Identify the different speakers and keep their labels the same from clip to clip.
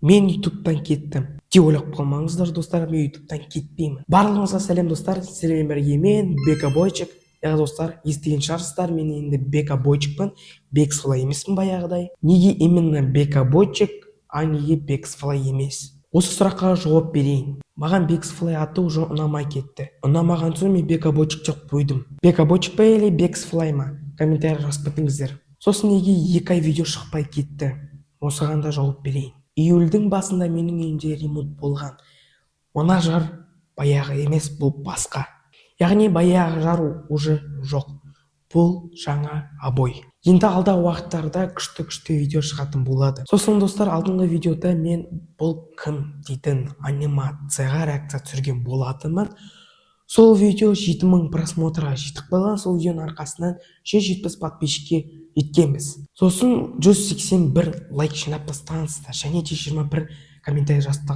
Speaker 1: Мен ютубтан кеттім деп ойлап қалмаңыздар достар, мен ютубтан кетпеймін. Барлығыңызға сәлем достар, сіздермен бірге мен Бека Бойчик. Достар, естіген шығарсыздар, мен енді Бека Бойчикпін, Бексфлай емеспін баяғыдай. Неге именно Бека Бойчик, а неге Бексфлай емес? Осы сұраққа жауап берейін. Маған Бексфлай аты уже ұнамай кетті. Ұнамаған соң мен Бека Бойчик деп қойдым. Бека Бойчик па или Бексфлай ма? Комментарий жазып кетіңіздер. Сосын неге 2 ай видео шықпай кетті? Осыған да жауап берейін. Июльдің басында менің үйімде ремонт болған. Мына жар баяғы емес, бұл басқа. Яғни баяғы жар уже жоқ. Бұл жаңа обой. Енді алдағы уақыттарда күшті видео шығатын болады. Сосын достар, алдыңғы видеода мен бұл кім дейтін анимацияға реакция түсірген болатынмын. Сол видео 7000 просмотрға жетіп қалған. Сол видеоның арқасынан 170 подписчикке жеткенбіз. Сосын 181 лайк жинап тастағансыздар және де 21 комментарий жазып.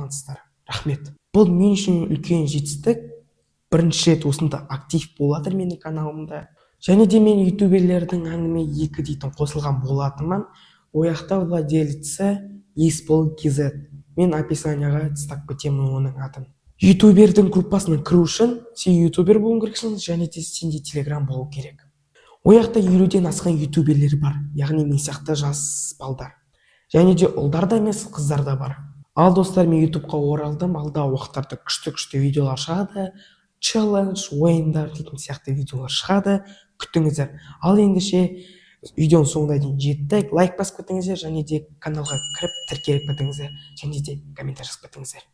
Speaker 1: Рахмет. Бұл мен үшін үлкен жетістік. Бірінші рет осында актив болады менің каналымда. Және де мен ютуберлердің әңгіме 2 дейтін қосылған болатынмын. Ояқта владелица Есбол.kz. Мен описанияға тастап кетемін оның атын. Ютубердің группасына кіру үшін сен ютубер болуың керексің, және де сенде телеграм болу керек. Ояқта 50-ден асқан ютуберлер бар, яғни мен сияқты жас балдар. Және де ұлдар да емес, қыздар да бар. Ал достар, мен ютубқа оралдым, алдағы уақыттарда күшті видеолар шығады, челлендж, ойындар дейтін сияқты видеолар шығады, күтіңіздер. Ал ендеше видеоның соңына дейін жеттік, лайк басып кетіңіздер және де каналға кіріп тіркеліп кетіңіздер және де комментарий жазып кетіңіздер.